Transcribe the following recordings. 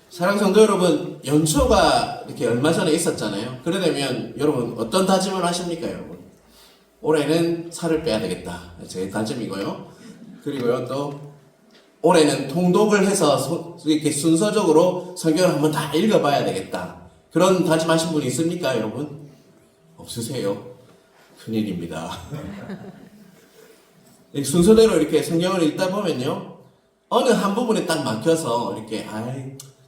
사랑 성도 여러분, 연초가 이렇게 얼마 전에 있었잖아요. 그러려면 여러분 어떤 다짐을 하십니까, 여러분? 올해는 살을 빼야 되겠다. 제 다짐이고요. 그리고요, 또 올해는 통독을 해서 이렇게 순서적으로 성경을 한번 다 읽어봐야 되겠다. 그런 다짐하신 분 있습니까, 여러분? 없으세요? 큰일입니다. 순서대로 이렇게 성경을 읽다 보면요, 어느 한 부분에 딱 막혀서 이렇게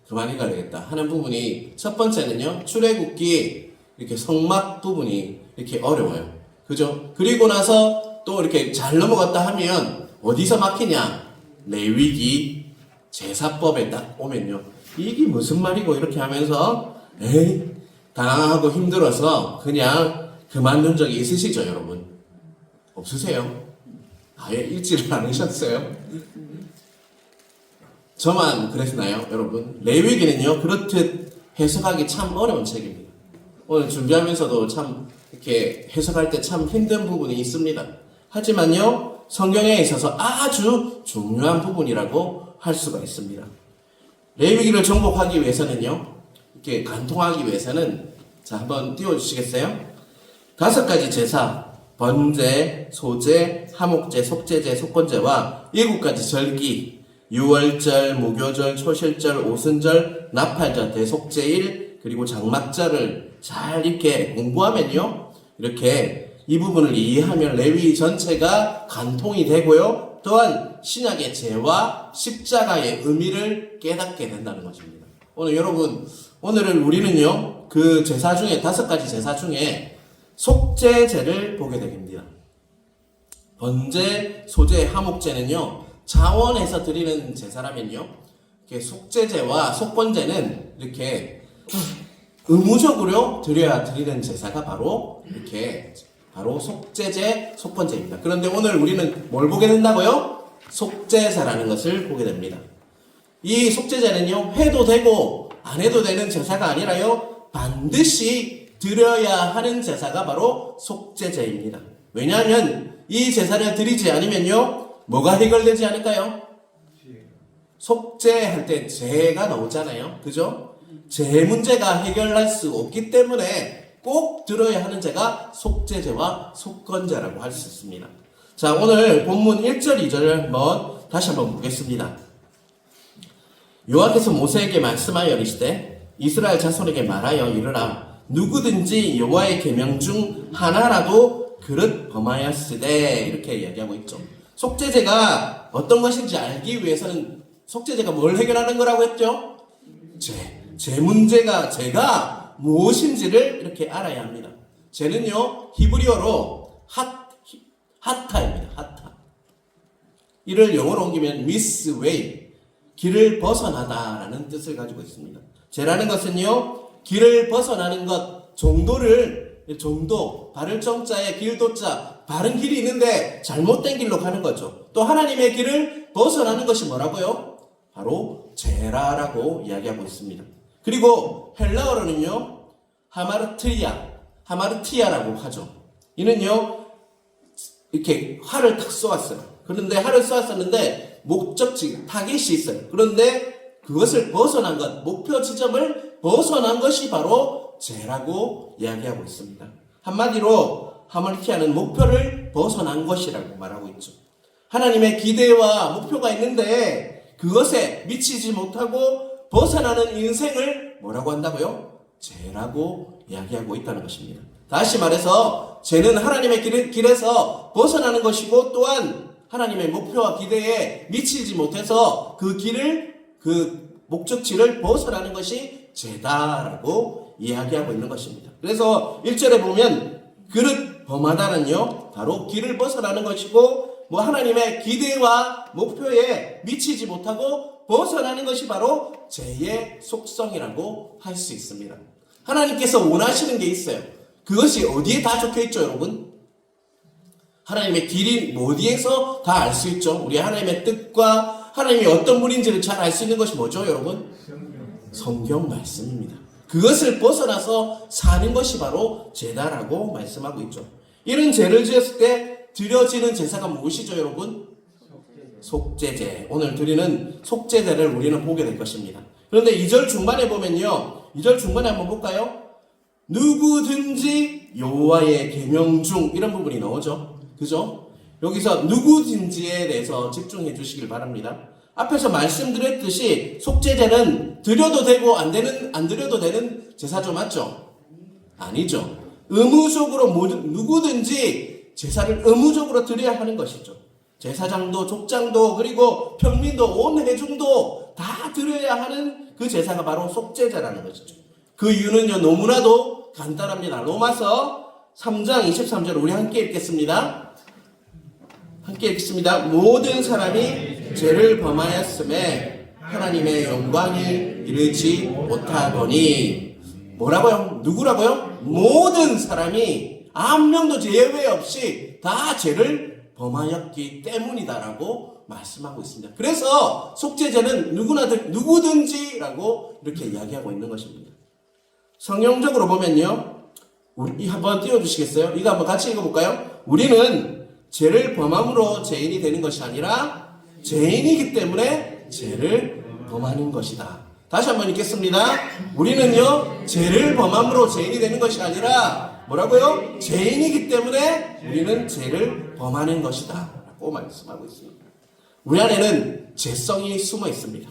그만 읽어야겠다 하는 부분이, 첫 번째는요, 출애굽기 이렇게 성막 부분이 이렇게 어려워요. 그죠? 그리고 나서 또 이렇게 잘 넘어갔다 하면 어디서 막히냐? 레위기 제사법에 딱 오면요, 이게 무슨 말이고 이렇게 하면서 당황하고 힘들어서 그냥 그만둔 적이 있으시죠, 여러분? 없으세요? 아예 읽지를 않으셨어요? 저만 그랬나요, 여러분? 레위기는요, 그렇듯 해석하기 참 어려운 책입니다. 오늘 준비하면서도 참 이렇게 해석할 때 참 힘든 부분이 있습니다. 하지만요, 성경에 있어서 아주 중요한 부분이라고 할 수가 있습니다. 레위기를 정복하기 위해서는요, 이렇게 간통하기 위해서는, 자, 한번 띄워주시겠어요? 5가지 제사, 번제, 소제, 화목제, 속제제, 속건제와 7가지 절기, 유월절, 무교절, 초실절, 오순절, 나팔절, 대속제일, 그리고 장막절을 잘 이렇게 공부하면요, 이렇게 이 부분을 이해하면 레위 전체가 간통이 되고요, 또한 신약의 죄와 십자가의 의미를 깨닫게 된다는 것입니다. 오늘은 우리는요, 그 제사 중에 5가지 제사 중에 속제제를 보게 됩니다. 번제, 소제, 화목제는요, 자원해서 드리는 제사라면요, 이렇게 속제제와 속건제는 이렇게 의무적으로 드리는 제사가 바로 속제제, 속건제입니다. 그런데 오늘 우리는 뭘 보게 된다고요? 속제제라는 것을 보게 됩니다. 이 속제제는요, 해도 되고 안 해도 되는 제사가 아니라요, 반드시 드려야 하는 제사가 바로 속제제입니다. 왜냐하면 이 제사를 드리지 않으면요, 뭐가 해결되지 않을까요? 속죄할 때 죄가 나오잖아요. 그죠? 죄 문제가 해결할 수 없기 때문에 꼭 들어야 하는 죄가 속죄죄와 속건죄라고 할 수 있습니다. 자, 오늘 본문 1절, 2절을 다시 한번 보겠습니다. 여호와께서 모세에게 말씀하여 이르시되 이스라엘 자손에게 말하여 이르라. 누구든지 여호와의 계명 중 하나라도 그릇 범하였으되, 이렇게 이야기하고 있죠. 속죄제가 어떤 것인지 알기 위해서는, 속죄제가 뭘 해결하는 거라고 했죠? 죄 문제가, 죄가 무엇인지를 이렇게 알아야 합니다. 죄는요, 히브리어로 하타입니다. 하타. 이를 영어로 옮기면 misway, 길을 벗어나다라는 뜻을 가지고 있습니다. 죄라는 것은요, 길을 벗어나는 것, 정도, 바를 정자에 길도자, 바른 길이 있는데 잘못된 길로 가는 거죠. 또 하나님의 길을 벗어나는 것이 뭐라고요? 바로 죄라라고 이야기하고 있습니다. 그리고 헬라어로는요, 하마르티아라고 하죠. 이는요, 이렇게 활을 탁 쏘았어요. 그런데 활을 쏘았었는데 목적지, 타겟이 있어요. 그런데 그것을 벗어난 것, 목표 지점을 벗어난 것이 바로 죄라고 이야기하고 있습니다. 한마디로 하마르티아는 목표를 벗어난 것이라고 말하고 있죠. 하나님의 기대와 목표가 있는데 그것에 미치지 못하고 벗어나는 인생을 뭐라고 한다고요? 죄라고 이야기하고 있다는 것입니다. 다시 말해서 죄는 하나님의 길에서 벗어나는 것이고, 또한 하나님의 목표와 기대에 미치지 못해서 그 목적지를 벗어나는 것이 죄다라고 이야기하고 있는 것입니다. 그래서 1절에 보면 그릇 범하다는요, 바로 길을 벗어나는 것이고, 하나님의 기대와 목표에 미치지 못하고 벗어나는 것이 바로 죄의 속성이라고 할 수 있습니다. 하나님께서 원하시는 게 있어요. 그것이 어디에 다 적혀 있죠, 여러분? 하나님의 길이 어디에서 다 알 수 있죠? 우리 하나님의 뜻과 하나님이 어떤 분인지를 잘 알 수 있는 것이 뭐죠, 여러분? 성경 말씀입니다. 그것을 벗어나서 사는 것이 바로 죄다라고 말씀하고 있죠. 이런 죄를 지었을 때 드려지는 제사가 무엇이죠, 여러분? 속죄제. 오늘 드리는 속죄제를 우리는 보게 될 것입니다. 그런데 2절 중반에 보면요. 2절 중반에 한번 볼까요? 누구든지 여호와의 계명 중 이런 부분이 나오죠. 그죠? 여기서 누구든지에 대해서 집중해 주시길 바랍니다. 앞에서 말씀드렸듯이 속죄제는 드려도 되고 안 드려도 되는 제사죠. 맞죠? 아니죠. 의무적으로 누구든지 제사를 의무적으로 드려야 하는 것이죠. 제사장도 족장도 그리고 평민도 온 회중도 다 드려야 하는 그 제사가 바로 속죄제라는 것이죠. 그 이유는요 너무나도 간단합니다. 로마서 3장 23절 우리 함께 읽겠습니다. 함께 읽습니다. 모든 사람이 죄를 범하였음에 하나님의 영광이 이르지 못하더니 뭐라고요? 누구라고요? 모든 사람이 한 명도 예외 없이 다 죄를 범하였기 때문이다라고 말씀하고 있습니다. 그래서 속죄제는 누구든지라고 이렇게 이야기하고 있는 것입니다. 성경적으로 보면요. 우리 한번 띄워주시겠어요? 이거 한번 같이 읽어볼까요? 우리는 죄를 범함으로 죄인이 되는 것이 아니라 죄인이기 때문에 죄를 범하는 것이다. 다시 한번 읽겠습니다. 우리는요 죄를 범함으로 죄인이 되는 것이 아니라 뭐라고요? 죄인이기 때문에 우리는 죄를 범하는 것이다 라고 말씀하고 있습니다. 우리 안에는 죄성이 숨어 있습니다.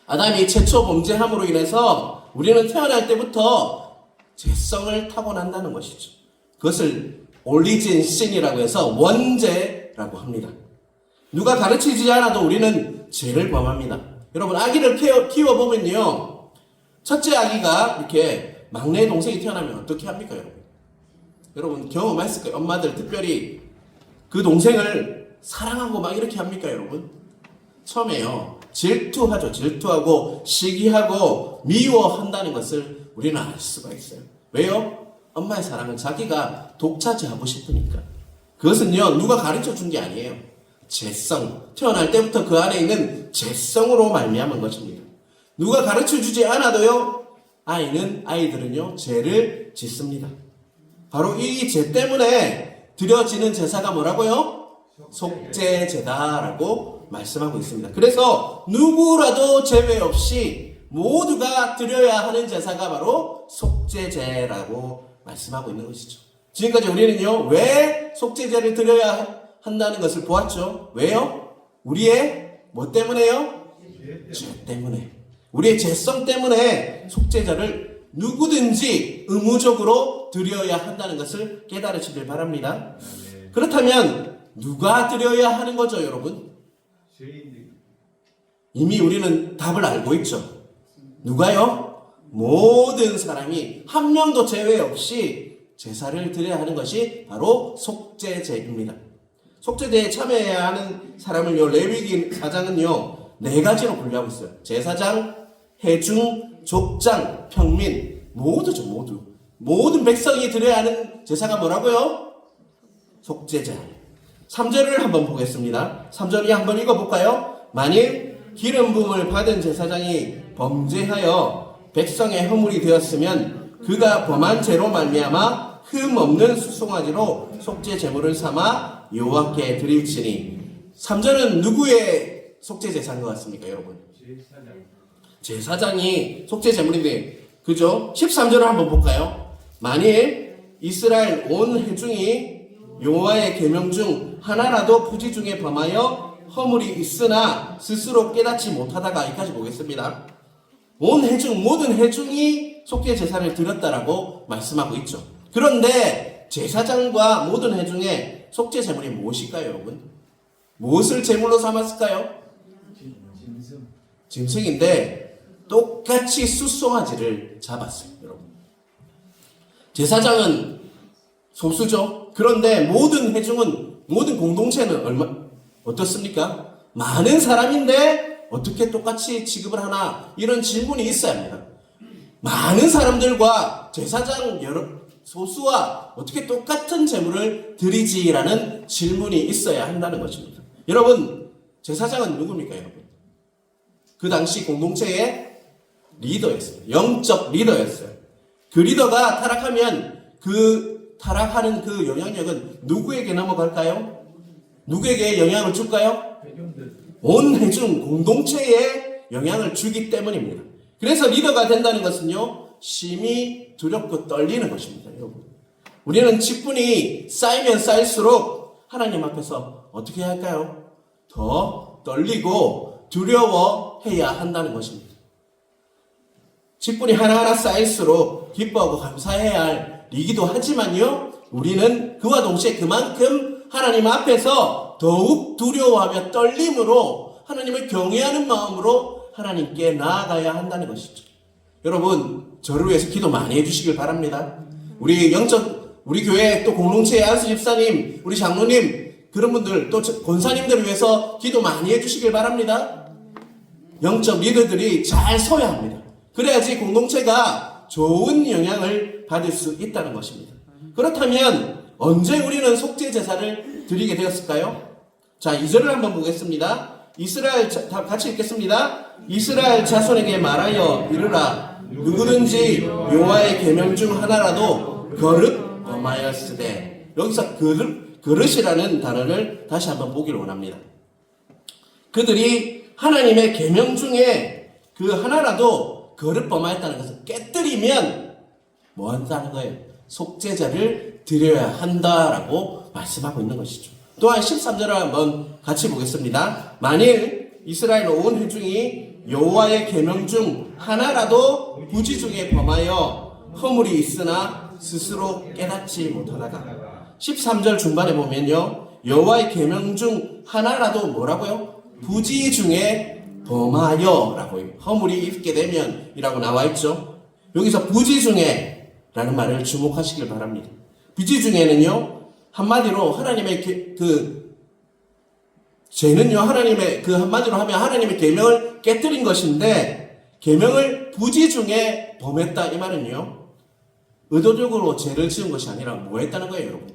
아담이 최초 범죄함으로 인해서 우리는 태어날 때부터 죄성을 타고난다는 것이죠. 그것을 오리진 신이라고 해서 원죄라고 합니다. 누가 가르치지 않아도 우리는 죄를 범합니다. 여러분 아기를 키워보면요. 첫째 아기가 이렇게 막내 동생이 태어나면 어떻게 합니까 여러분? 여러분 경험했을 거예요. 엄마들 특별히 그 동생을 사랑하고 막 이렇게 합니까 여러분? 처음에요. 질투하죠. 질투하고 시기하고 미워한다는 것을 우리는 알 수가 있어요. 왜요? 엄마의 사랑은 자기가 독차지하고 싶으니까. 그것은요 누가 가르쳐 준 게 아니에요. 죄성, 태어날 때부터 그 안에 있는 죄성으로 말미암은 것입니다. 누가 가르쳐 주지 않아도요 아이들은요 죄를 짓습니다. 바로 이 죄 때문에 드려지는 제사가 뭐라고요? 속죄제다라고 말씀하고 있습니다. 그래서 누구라도 제외 없이 모두가 드려야 하는 제사가 바로 속죄제라고 말씀하고 있는 것이죠. 지금까지 우리는요 왜 속죄제를 드려야 한다는 것을 보았죠. 왜요? 우리의 뭐 때문에요? 죄 때문에. 우리의 죄성 때문에 속죄제를 누구든지 의무적으로 드려야 한다는 것을 깨달으시길 바랍니다. 그렇다면 누가 드려야 하는 거죠 여러분? 이미 우리는 답을 알고 있죠. 누가요? 모든 사람이 한 명도 제외 없이 제사를 드려야 하는 것이 바로 속죄제입니다. 속죄제에 참여해야 하는 사람을요 레위기 4장은요 4가지로 분류하고 있어요. 제사장, 회중, 족장, 평민 모두죠. 모든 백성이 드려야 하는 제사가 뭐라고요? 속죄제. 3절을 한번 보겠습니다. 3절이 한번 읽어볼까요? 만일 기름 부음을 받은 제사장이 범죄하여 백성의 허물이 되었으면 그가 범한 죄로 말미암아 흠 없는 수송아지로 속죄 제물을 삼아 여호와께 드릴지니. 3절은 누구의 속죄 제사인 것 같습니까 여러분? 제사장이 속죄 제물인데 그죠? 13절을 한번 볼까요? 만일 이스라엘 온 회중이 여호와의 계명 중 하나라도 부지 중에 범하여 허물이 있으나 스스로 깨닫지 못하다가 여기까지 보겠습니다. 온 회중 모든 회중이 속죄 제사를 드렸다라고 말씀하고 있죠. 그런데 제사장과 모든 회중의 속죄 제물이 무엇일까요 여러분? 무엇을 제물로 삼았을까요? 짐승인데 똑같이 숫송아지를 잡았어요 여러분. 제사장은 소수죠. 그런데 모든 회중은 모든 공동체는 어떻습니까? 많은 사람인데 어떻게 똑같이 취급을 하나 이런 질문이 있어야 합니다. 많은 사람들과 제사장 소수와 어떻게 똑같은 제물을 드리지라는 질문이 있어야 한다는 것입니다. 여러분 제사장은 누굽니까 여러분? 그 당시 공동체의 리더였어요. 영적 리더였어요. 그 리더가 타락하면 그 타락하는 그 영향력은 누구에게 넘어갈까요? 누구에게 영향을 줄까요? 온 회중 공동체에 영향을 주기 때문입니다. 그래서 리더가 된다는 것은요, 심히 두렵고 떨리는 것입니다, 여러분. 우리는 직분이 쌓이면 쌓일수록 하나님 앞에서 어떻게 해야 할까요? 더 떨리고 두려워해야 한다는 것입니다. 직분이 하나하나 쌓일수록 기뻐하고 감사해야 할 일이기도 하지만요, 우리는 그와 동시에 그만큼 하나님 앞에서 더욱 두려워하며 떨림으로 하나님을 경외하는 마음으로 하나님께 나아가야 한다는 것이죠. 여러분, 저를 위해서 기도 많이 해주시길 바랍니다. 우리 교회 또 공동체의 안수 집사님, 우리 장로님, 그런 분들, 또 권사님들을 위해서 기도 많이 해주시길 바랍니다. 영적 리더들이 잘 서야 합니다. 그래야지 공동체가 좋은 영향을 받을 수 있다는 것입니다. 그렇다면 언제 우리는 속죄 제사를 드리게 되었을까요? 자, 2절을 한번 보겠습니다. 같이 읽겠습니다. 이스라엘 자손에게 말하여 이르라. 누구든지 여호와의 계명 중 하나라도 거듭 범하였으되, 여기서 거듭이라는 단어를 다시 한번 보기를 원합니다. 그들이 하나님의 계명 중에 그 하나라도 거듭 범하였다는 것을 깨뜨리면 뭐 한다는 거예요? 속죄제를 드려야 한다라고 말씀하고 있는 것이죠. 또한 13절을 한번 같이 보겠습니다. 만일 이스라엘 온 회중이 여호와의 계명 중 하나라도 부지 중에 범하여 허물이 있으나 스스로 깨닫지 못하다가, 13절 중반에 보면요, 여호와의 계명 중 하나라도 뭐라고요? 부지 중에 범하여 라고, 허물이 있게 되면 이라고 나와 있죠. 여기서 부지 중에 라는 말을 주목하시길 바랍니다. 부지 중에는요, 한마디로 하나님의 죄는요, 하나님의 한마디로 하면 하나님의 계명을 깨뜨린 것인데, 계명을 부지 중에 범했다 이 말은요, 의도적으로 죄를 지은 것이 아니라 뭐 했다는 거예요, 여러분?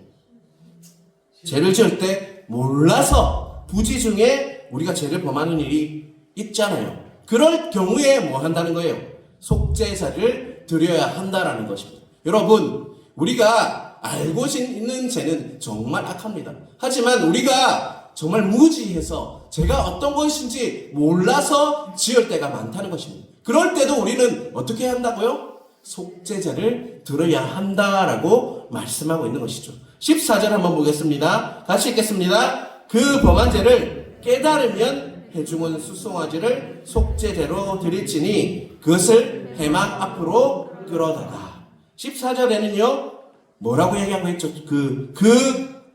죄를 지을 때 몰라서 부지 중에 우리가 죄를 범하는 일이 있잖아요. 그럴 경우에 뭐 한다는 거예요? 속죄제를 드려야 한다라는 것입니다. 여러분, 우리가 알고 있는 죄는 정말 악합니다. 하지만 우리가 정말 무지해서 제가 어떤 것인지 몰라서 지을 때가 많다는 것입니다. 그럴 때도 우리는 어떻게 한다고요? 속죄제를 드려야 한다라고 말씀하고 있는 것이죠. 14절 한번 보겠습니다. 같이 읽겠습니다. 그 범한 죄를 깨달으면 회중은 수송아지를 속죄제로 드릴지니 그것을 회막 앞으로 끌어다가. 14절에는요, 뭐라고 얘기하고 있죠? 그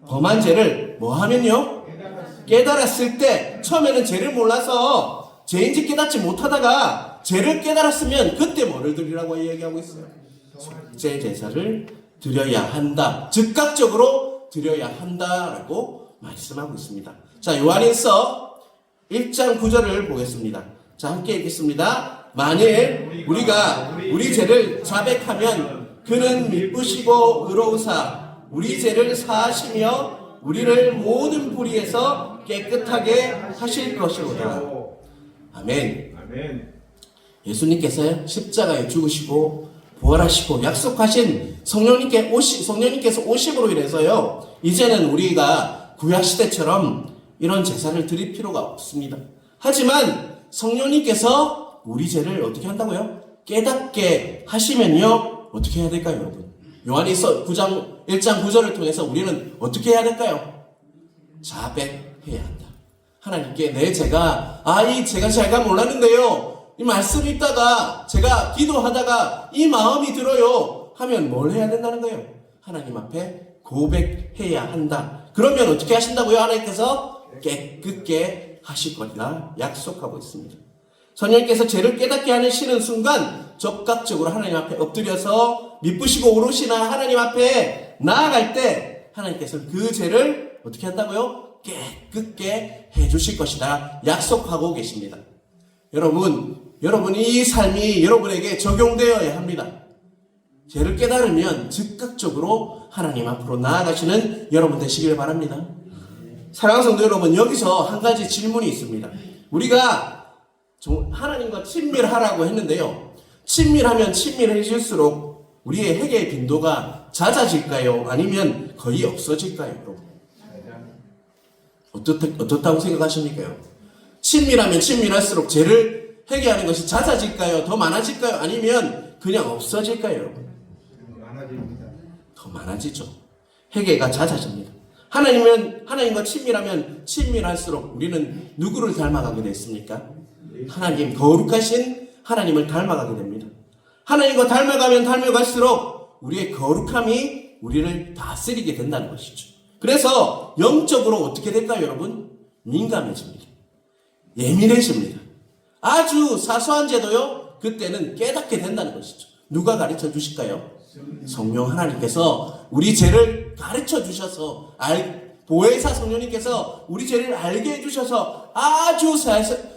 범한 죄를 뭐 하면요? 깨달았을 때, 처음에는 죄를 몰라서 죄인지 깨닫지 못하다가 죄를 깨달았으면 그때 뭐를 드리라고 얘기하고 있어요? 속죄 제사를 드려야 한다. 즉각적으로 드려야 한다라고 말씀하고 있습니다. 자, 요한일서 1장 9절을 보겠습니다. 자, 함께 읽겠습니다. 만일 우리가 우리 죄를 자백하면 그는 미쁘시고 의로우사 우리 죄를 사하시며 우리를 모든 불의에서 깨끗하게 하실 것이로다. 아멘. 예수님께서 십자가에 죽으시고 부활하시고 약속하신 성령님께서 오심으로 인해서요, 이제는 우리가 구약시대처럼 이런 제사를 드릴 필요가 없습니다. 하지만 성령님께서 우리 죄를 어떻게 한다고요? 깨닫게 하시면요, 어떻게 해야 될까요, 여러분? 요한일서 1장 9절을 통해서 우리는 어떻게 해야 될까요? 자백해야 한다. 하나님께 내 죄가, 이 제가 몰랐는데요, 이 말씀 읽다가 제가 기도하다가 이 마음이 들어요 하면 뭘 해야 된다는 거예요? 하나님 앞에 고백해야 한다. 그러면 어떻게 하신다고요? 하나님께서 깨끗게 하실 거리라 약속하고 있습니다. 성령님께서 죄를 깨닫게 하시는 순간 적극적으로 하나님 앞에 엎드려서 미쁘시고 오르시나 하나님 앞에 나아갈 때 하나님께서 그 죄를 어떻게 한다고요? 깨끗게 해주실 것이다 약속하고 계십니다. 여러분 이 삶이 여러분에게 적용되어야 합니다. 죄를 깨달으면 즉각적으로 하나님 앞으로 나아가시는 여러분 되시길 바랍니다. 사랑하는 성도 여러분, 여기서 한 가지 질문이 있습니다. 우리가 하나님과 친밀하라고 했는데요, 친밀하면 친밀해질수록 우리의 회개의 빈도가 잦아질까요? 아니면 거의 없어질까요? 여러분, 어떻다고 생각하십니까요? 친밀하면 친밀할수록 죄를 회개하는 것이 잦아질까요? 더 많아질까요? 아니면 그냥 없어질까요, 여러분? 많아집니다. 더 많아지죠. 회개가 잦아집니다. 하나님과 친밀하면 친밀할수록 우리는 누구를 닮아가게 됐습니까? 하나님, 거룩하신 하나님을 닮아가게 됩니다. 하나님과 닮아가면 닮아갈수록 우리의 거룩함이 우리를 다스리게 된다는 것이죠. 그래서 영적으로 어떻게 될까요, 여러분? 민감해집니다. 예민해집니다. 아주 사소한 죄도요, 그때는 깨닫게 된다는 것이죠. 누가 가르쳐 주실까요? 성령 하나님께서 우리 죄를 가르쳐 주셔서, 보혜사 성령님께서 우리 죄를 알게 해주셔서 아주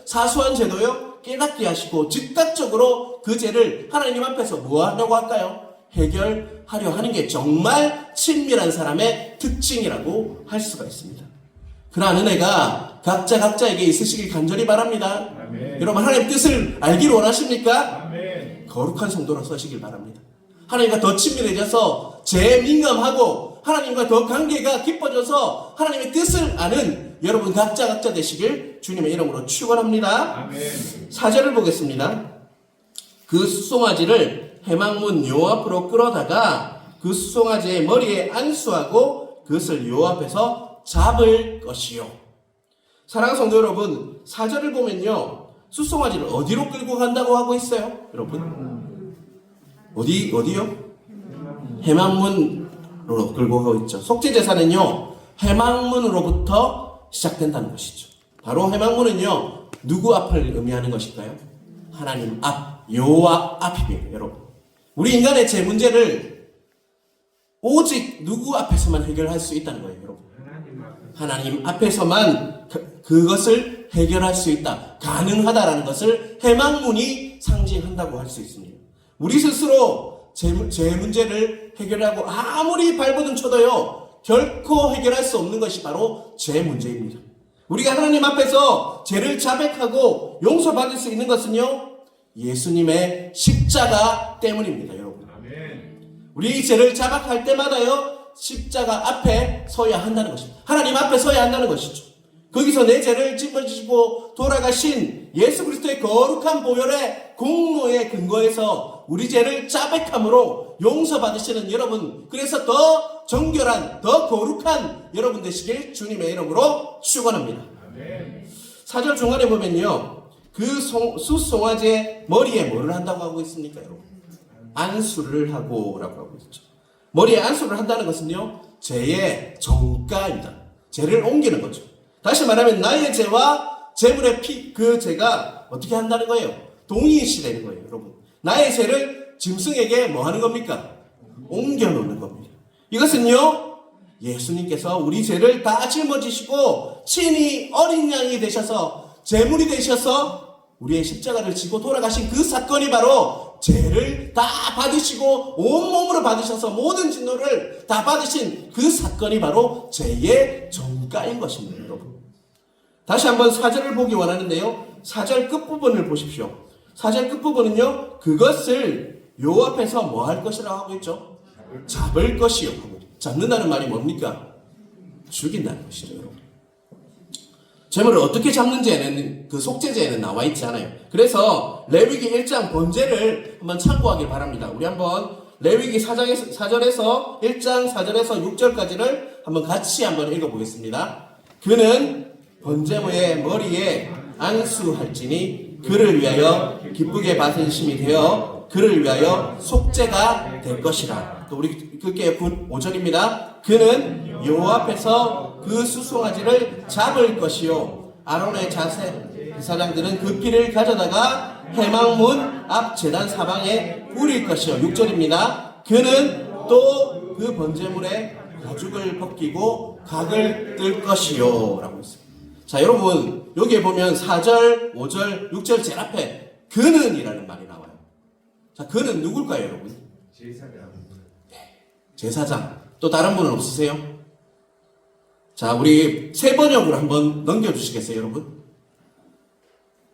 사소한 죄도요, 깨닫게 하시고 즉각적으로 그 죄를 하나님 앞에서 뭐 하려고 할까요? 해결하려 하는 게 정말 친밀한 사람의 특징이라고 할 수가 있습니다. 그러한 은혜가 각자에게 있으시길 간절히 바랍니다. 아멘. 여러분, 하나님 뜻을 알기를 원하십니까? 아멘. 거룩한 성도로 서시길 바랍니다. 하나님과 더 친밀해져서 죄에 민감하고 하나님과 더 관계가 깊어져서 하나님의 뜻을 아는 여러분 각자 되시길 주님의 이름으로 축원합니다. 아멘. 4절을 보겠습니다. 그 수송아지를 회막문 요 앞으로 끌어다가 그 수송아지의 머리에 안수하고 그것을 요 앞에서 잡을 것이요. 사랑하는 성도 여러분, 4절을 보면요, 수송아지를 어디로 끌고 간다고 하고 있어요? 여러분, 어디요? 회막문으로 끌고 가고 있죠. 속죄제사는요, 회막문으로부터 시작된다는 것이죠. 바로 회막문은요, 누구 앞을 의미하는 것일까요? 하나님 앞, 여호와 앞입니다, 여러분. 우리 인간의 죄 문제를 오직 누구 앞에서만 해결할 수 있다는 거예요, 여러분. 하나님 앞에서만 그것을 해결할 수 있다, 가능하다라는 것을 회막문이 상징한다고 할 수 있습니다. 우리 스스로 죄 문제를 해결하고 아무리 발버둥 쳐도요, 결코 해결할 수 없는 것이 바로 죄 문제입니다. 우리가 하나님 앞에서 죄를 자백하고 용서받을 수 있는 것은요, 예수님의 십자가 때문입니다, 여러분. 우리 죄를 자백할 때마다요, 십자가 앞에 서야 한다는 것입니다. 하나님 앞에 서야 한다는 것이죠. 거기서 내 죄를 짊어지시고 돌아가신 예수 그리스도의 거룩한 보혈의 공로에 근거해서 우리 죄를 자백함으로 용서받으시는 여러분, 그래서 더 정결한, 더 거룩한 여러분 되시길 주님의 이름으로 축원합니다. 4절 중간에 보면요, 그 수송아지의 머리에 뭐를 한다고 하고 있습니까, 여러분? 안수를 하고 라고 하고 있죠. 머리에 안수를 한다는 것은요, 죄의 정가입니다. 죄를 옮기는 거죠. 다시 말하면 나의 죄와 재물의 그 죄가 어떻게 한다는 거예요? 동일시되는 거예요, 여러분. 나의 죄를 짐승에게 뭐 하는 겁니까? 옮겨놓는 겁니다. 이것은요, 예수님께서 우리 죄를 다 짊어지시고 친히 어린 양이 되셔서 제물이 되셔서 우리의 십자가를 지고 돌아가신 그 사건이 바로 죄를 다 받으시고 온몸으로 받으셔서 모든 진노를 다 받으신 그 사건이 바로 죄의 정가인 것입니다, 여러분. 다시 한번 4절을 보기 원하는데요, 4절 끝부분을 보십시오. 4절 끝부분은요, 그것을 요 앞에서 뭐 할 것이라고 하고 있죠? 잡을 것이요. 잡는다는 말이 뭡니까? 죽인다는 것이죠, 여러분. 재물을 어떻게 잡는지에는 그 속죄제에는 나와 있지 않아요. 그래서 레위기 1장 번제를 한번 참고하길 바랍니다. 우리 한번 레위기 4절에서 1장 4절에서 6절까지를 한번 같이 한번 읽어보겠습니다. 그는 번제물의 머리에 안수할지니 그를 위하여 기쁘게 받으심이 되어 그를 위하여 속죄가 될 것이라. 또 우리 그게 5절입니다. 그는 여호와 앞에서 그 수송아지를 잡을 것이요 아론의 제사장들은 그 피를 가져다가 회막문 앞 제단 사방에 뿌릴 것이요. 6절입니다. 그는 또 그 번제물에 가죽을 벗기고 각을 뜰 것이요 라고 했습니다. 자, 여러분, 여기에 보면 4절, 5절, 6절 제일 앞에 그는 이라는 말이 나와요. 자, 그는 누굴까요, 여러분? 제사장. 네, 제사장. 또 다른 분은 없으세요? 자, 우리 세 번역으로 한번 넘겨주시겠어요, 여러분?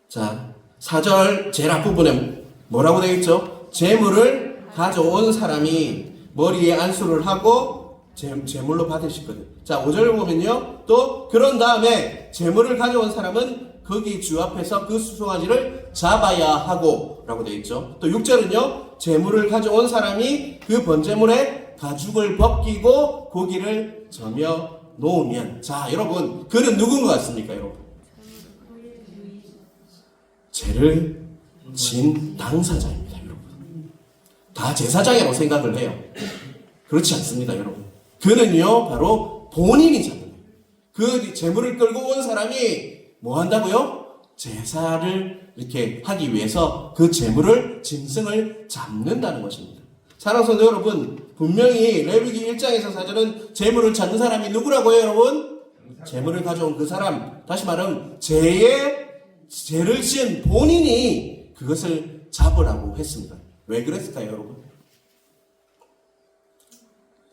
자, 4절 제일 앞부분에 뭐라고 되어 있죠? 재물을 가져온 사람이 머리에 안수를 하고 재물로 받으실 거예요. 자, 5절을 보면요, 또 그런 다음에 재물을 가져온 사람은 거기 주 앞에서 그 수송아지를 잡아야 하고 라고 되어 있죠. 또 6절은요, 제물을 가져온 사람이 그 번제물에 가죽을 벗기고 고기를 저며 놓으면, 자 여러분, 그는 누군 것 같습니까 여러분? 죄를 진 당사자입니다 여러분. 다 제사장이라고 생각을 해요. 그렇지 않습니다 여러분. 그는요 바로 본인이잖아요. 그 제물을 끌고 온 사람이 뭐 한다고요? 제사를 이렇게 하기 위해서 그 제물을 짐승을 잡는다는 것입니다. 사랑하는 성도 여러분, 분명히 레위기 1장에서 4절은 제물을 잡는 사람이 누구라고 해요 여러분? 제물을 가져온 그 사람, 다시 말하면 죄를 지은 본인이 그것을 잡으라고 했습니다. 왜 그랬을까요 여러분?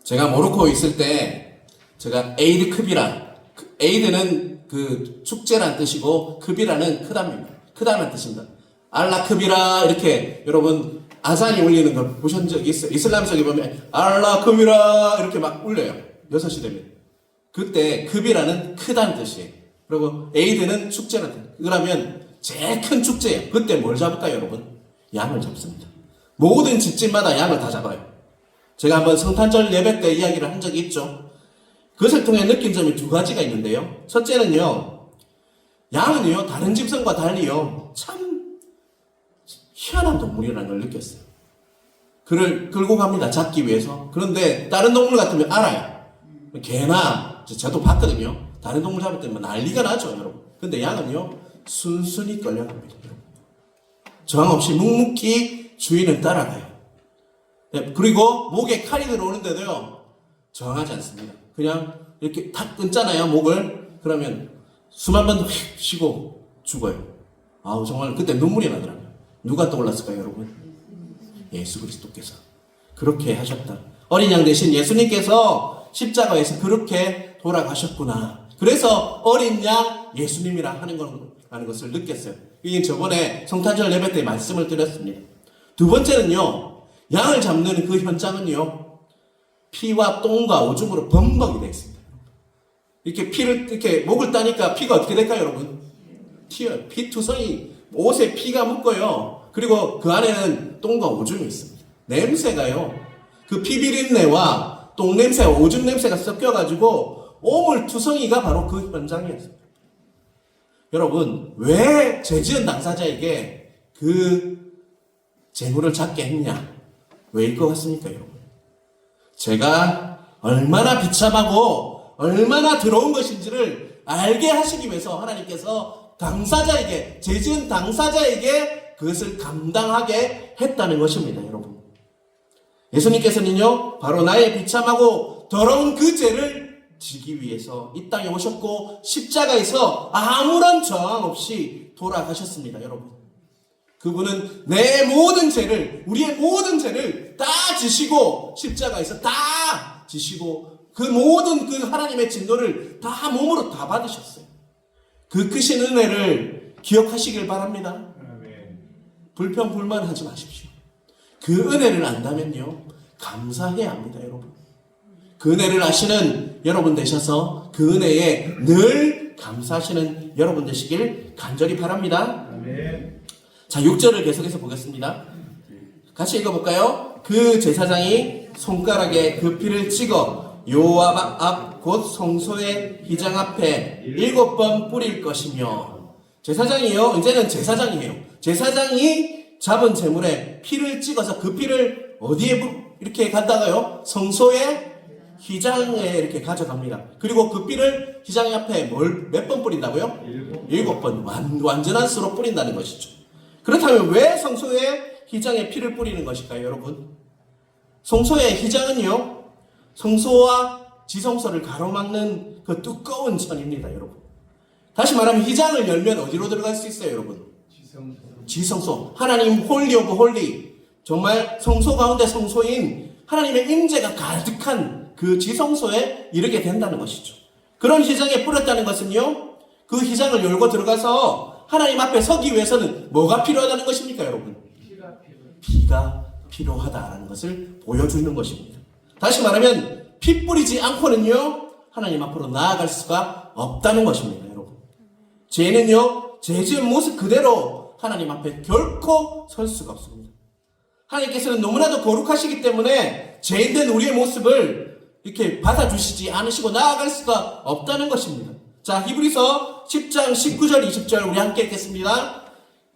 제가 모로코에 있을 때 제가 에이드 크비라, 에이드는 그 축제란 뜻이고 크비라는 크다는 뜻입니다. 알라 크비라 이렇게 여러분 아잔이 울리는 거 보신 적 있어요? 이슬람석에 보면 알라 크비라 이렇게 막 울려요. 6시 되면. 그때 크비라는 크다는 뜻이에요. 그리고 에이드는 축제라는 뜻. 그러면 제일 큰 축제예요. 그때 뭘 잡을까요 여러분? 양을 잡습니다. 모든 집집마다 양을 다 잡아요. 제가 한번 성탄절 예배 때 이야기를 한 적이 있죠. 그것을 통해 느낀 점이 두 가지가 있는데요. 첫째는요, 양은요 다른 짐승과 달리요 참 희한한 동물이라는 걸 느꼈어요. 그를 끌고 갑니다. 잡기 위해서. 그런데 다른 동물 같으면 알아요. 개나 저도 봤거든요. 다른 동물 잡을 때면 난리가 나죠 여러분. 근데 양은요 순순히 끌려갑니다 여러분. 저항 없이 묵묵히 주인을 따라가요. 네, 그리고 목에 칼이 들어오는데도요 저항하지 않습니다. 그냥 이렇게 탁 끊잖아요 목을. 그러면 숨 한 번 휙 쉬고 죽어요. 아우 정말 그때 눈물이 나더라고요. 누가 떠올랐을까요 여러분? 예수 그리스도께서 그렇게 하셨다. 어린 양 대신 예수님께서 십자가에서 그렇게 돌아가셨구나. 그래서 어린 양 예수님이라 하는 것을 느꼈어요. 이게 저번에 성탄절 예배 때 말씀을 드렸습니다. 두 번째는요, 양을 잡는 그 현장은요 피와 똥과 오줌으로 범벅이 되어 있습니다. 이렇게 피를 이렇게 목을 따니까 피가 어떻게 될까요 여러분? 튀어요. 피투성이 옷에 피가 묻고요. 그리고 그 안에는 똥과 오줌이 있습니다. 냄새가요 그 피 비린내와 똥 냄새와 오줌 냄새가 섞여가지고 오물투성이가 바로 그 현장이었습니다. 여러분, 왜 죄지은 당사자에게 그 재물을 잡게 했냐? 왜일 것 같습니까 여러분? 제가 얼마나 비참하고 얼마나 더러운 것인지를 알게 하시기 위해서 하나님께서 당사자에게, 죄지은 당사자에게 그것을 감당하게 했다는 것입니다 여러분. 예수님께서는요 바로 나의 비참하고 더러운 그 죄를 지기 위해서 이 땅에 오셨고 십자가에서 아무런 저항 없이 돌아가셨습니다 여러분. 그분은 내 모든 죄를, 우리의 모든 죄를 다 지시고 십자가에서 다 지시고 그 모든 그 하나님의 진노를 다 몸으로 다 받으셨어요. 그 크신 은혜를 기억하시길 바랍니다. 불평 불만하지 마십시오. 그 은혜를 안다면요 감사해야 합니다 여러분. 그 은혜를 아시는 여러분 되셔서 그 은혜에 늘 감사하시는 여러분 되시길 간절히 바랍니다. 아멘. 자 6절을 계속해서 보겠습니다. 같이 읽어볼까요? 그 제사장이 손가락에 그 피를 찍어 여호와 앞 곧 성소의 휘장 앞에 7번 뿌릴 것이며. 제사장이요 이제는 제사장이에요. 제사장이 잡은 제물에 피를 찍어서 그 피를 어디에 이렇게 갖다가요 성소의 휘장에 이렇게 가져갑니다. 그리고 그 피를 휘장 앞에 몇 번 뿌린다고요? 7번. 완전한 수로 뿌린다는 것이죠. 그렇다면 왜 성소의 휘장에 피를 뿌리는 것일까요 여러분? 성소의 휘장은요 성소와 지성소를 가로막는 그 두꺼운 천입니다 여러분. 다시 말하면 휘장을 열면 어디로 들어갈 수 있어요 여러분? 지성소. 하나님 홀리 오브 홀리, 정말 성소 가운데 성소인 하나님의 임재가 가득한 그 지성소에 이르게 된다는 것이죠. 그런 휘장에 뿌렸다는 것은요 그 휘장을 열고 들어가서 하나님 앞에 서기 위해서는 뭐가 필요하다는 것입니까 여러분? 피가 필요하다는 것을 보여주는 것입니다. 다시 말하면 피 뿌리지 않고는요 하나님 앞으로 나아갈 수가 없다는 것입니다 여러분. 죄는요 죄 지은 모습 그대로 하나님 앞에 결코 설 수가 없습니다. 하나님께서는 너무나도 거룩하시기 때문에 죄인된 우리의 모습을 이렇게 받아주시지 않으시고 나아갈 수가 없다는 것입니다. 자, 히브리서 10장 19절 20절 우리 함께 읽겠습니다.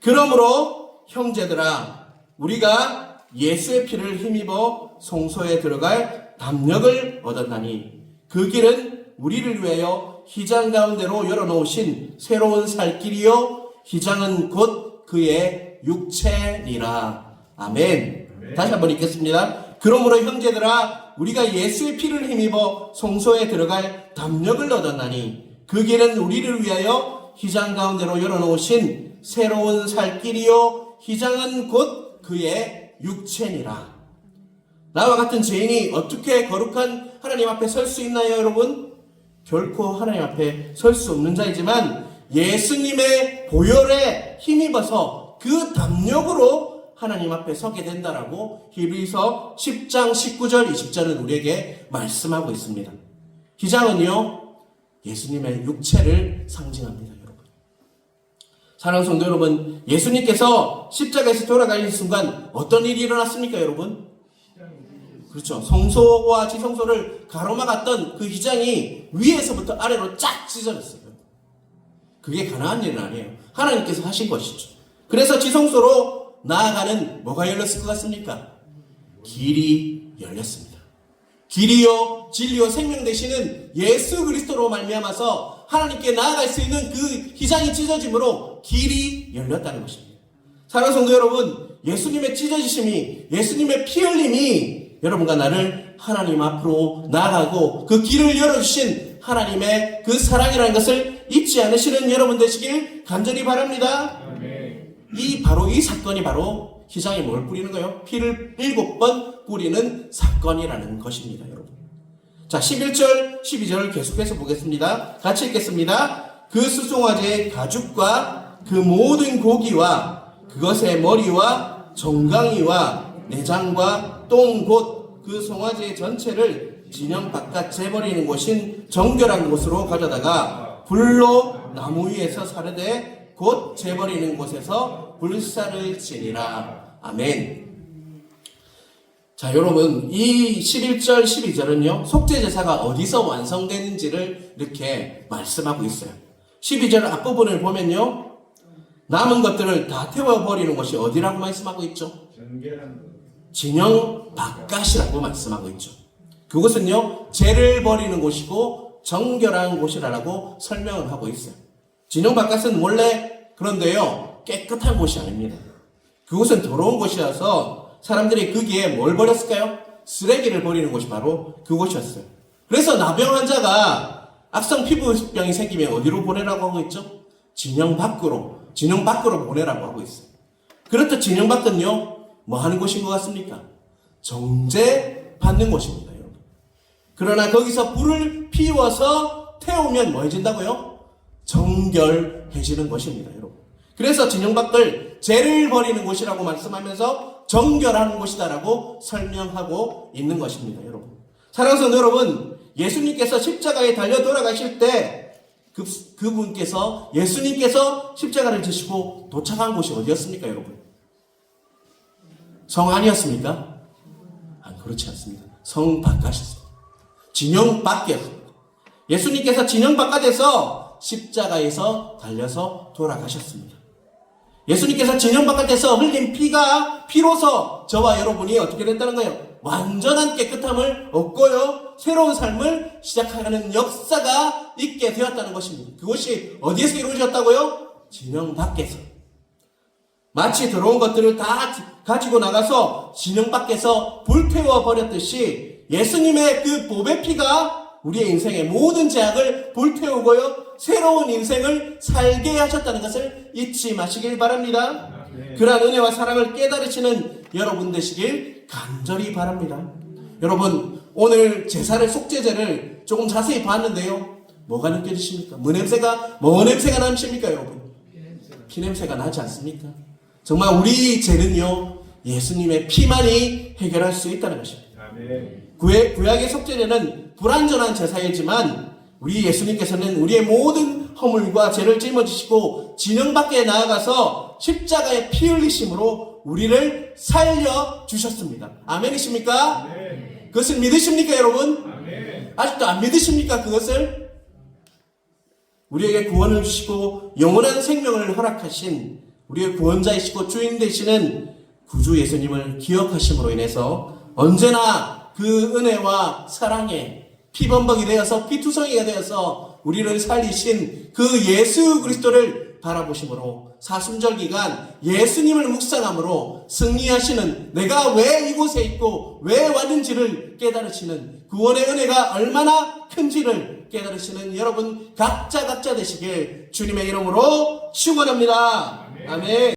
그러므로 형제들아 우리가 예수의 피를 힘입어 성소에 들어갈 담력을 얻었나니 그 길은 우리를 위하여 휘장 가운데로 열어놓으신 새로운 살 길이요 휘장은 곧 그의 육체니라. 아멘. 다시 한번 읽겠습니다. 그러므로 형제들아 우리가 예수의 피를 힘입어 성소에 들어갈 담력을 얻었나니 그 길은 우리를 위하여 휘장 가운데로 열어놓으신 새로운 살 길이요 휘장은 곧 그의 육체니라. 나와 같은 죄인이 어떻게 거룩한 하나님 앞에 설 수 있나요, 여러분? 결코 하나님 앞에 설 수 없는 자이지만 예수님의 보혈에 힘입어서 그 담력으로 하나님 앞에 서게 된다라고 히브리서 10장 19절 20절은 우리에게 말씀하고 있습니다. 휘장은요 예수님의 육체를 상징합니다. 여러분, 사랑하는 성도 여러분, 예수님께서 십자가에서 돌아가신 순간 어떤 일이 일어났습니까? 여러분, 그렇죠. 성소와 지성소를 가로막았던 그 휘장이 위에서부터 아래로 쫙 찢어졌어요. 그게 가능한 일은 아니에요. 하나님께서 하신 것이죠. 그래서 지성소로 나아가는 뭐가 열렸을 것 같습니까? 길이 열렸습니다. 길이요 진리요 생명 되시는 예수 그리스도로 말미암아서 하나님께 나아갈 수 있는 그 휘장이 찢어짐으로 길이 열렸다는 것입니다. 사랑하는 성도 여러분, 예수님의 찢어지심이, 예수님의 피 흘림이 여러분과 나를 하나님 앞으로 나아가고 그 길을 열어주신 하나님의 그 사랑이라는 것을 잊지 않으시는 여러분 되시길 간절히 바랍니다. 바로 이 사건이 바로 휘장에 뭘 뿌리는 거예요? 피를 7번 뿌리는 사건이라는 것입니다, 여러분. 자, 11절, 12절을 계속해서 보겠습니다. 같이 읽겠습니다. 그 수송아지의 가죽과 그 모든 고기와 그것의 머리와 정강이와 내장과 똥 곧 그 송아지의 전체를 진영 바깥 재버리는 곳인 정결한 곳으로 가져다가 불로 나무 위에서 사르되 곧 재버리는 곳에서 불사를 지니라. 아멘. 자, 여러분, 이 11절, 12절은요, 속죄제사가 어디서 완성되는지를 이렇게 말씀하고 있어요. 12절 앞부분을 보면요, 남은 것들을 다 태워버리는 곳이 어디라고 말씀하고 있죠? 진영 바깥이라고 말씀하고 있죠. 그곳은요, 죄를 버리는 곳이고 정결한 곳이라고 설명을 하고 있어요. 진영 바깥은 원래 그런데요, 깨끗한 곳이 아닙니다. 그곳은 더러운 곳이라서 사람들이 거기에 뭘 버렸을까요? 쓰레기를 버리는 곳이 바로 그곳이었어요. 그래서 나병 환자가 악성 피부병이 생기면 어디로 보내라고 하고 있죠? 진영 밖으로 보내라고 하고 있어요. 그렇듯 진영 밖은요, 뭐 하는 곳인 것 같습니까? 정죄 받는 곳입니다, 여러분. 그러나 거기서 불을 피워서 태우면 뭐 해진다고요? 정결해지는 것입니다, 여러분. 그래서 진영 밖을 죄를 버리는 곳이라고 말씀하면서 정결하는 곳이다라고 설명하고 있는 것입니다, 여러분. 사랑하는 성도 여러분, 예수님께서 십자가에 달려 돌아가실 때 그분께서 예수님께서 십자가를 지시고 도착한 곳이 어디였습니까, 여러분? 성 안이었습니까? 그렇지 않습니다. 성 바깥이었습니다. 진영 밖이었습니다. 예수님께서 진영 바깥에서 십자가에서 달려서 돌아가셨습니다. 예수님께서 진영 바깥에서 흘린 피가 피로서 저와 여러분이 어떻게 됐다는 거예요? 완전한 깨끗함을 얻고요, 새로운 삶을 시작하는 역사가 있게 되었다는 것입니다. 그것이 어디에서 이루어졌다고요? 진영 밖에서. 마치 들어온 것들을 다 가지고 나가서 진영 밖에서 불태워 버렸듯이 예수님의 그 보배 피가 우리의 인생의 모든 죄악을 불태우고요, 새로운 인생을 살게 하셨다는 것을 잊지 마시길 바랍니다. 그러한 은혜와 사랑을 깨달으시는 여러분 되시길 간절히 바랍니다. 여러분, 오늘 제사를, 속죄제를 조금 자세히 봤는데요, 뭐가 느껴지십니까? 뭐 냄새가 나십니까, 여러분? 피냄새가 나지 않습니까? 정말 우리 죄는요, 예수님의 피만이 해결할 수 있다는 것입니다. 구약의 속죄제는 불완전한 제사이지만 우리 예수님께서는 우리의 모든 허물과 죄를 짊어지시고 진영 밖에 나아가서 십자가의 피 흘리심으로 우리를 살려주셨습니다. 아멘이십니까? 아멘. 그것을 믿으십니까, 여러분? 아멘. 아직도 안 믿으십니까, 그것을? 우리에게 구원을 주시고 영원한 생명을 허락하신 우리의 구원자이시고 주인 되시는 구주 예수님을 기억하심으로 인해서 언제나 그 은혜와 사랑에 피범벅이 되어서 피투성이가 되어서 우리를 살리신 그 예수 그리스도를 바라보심으로 사순절 기간 예수님을 묵상함으로 승리하시는 내가 왜 이곳에 있고 왜 왔는지를 깨달으시는 구원의 은혜가 얼마나 큰지를 깨달으시는 여러분 각자 되시길 주님의 이름으로 축원합니다. 아멘.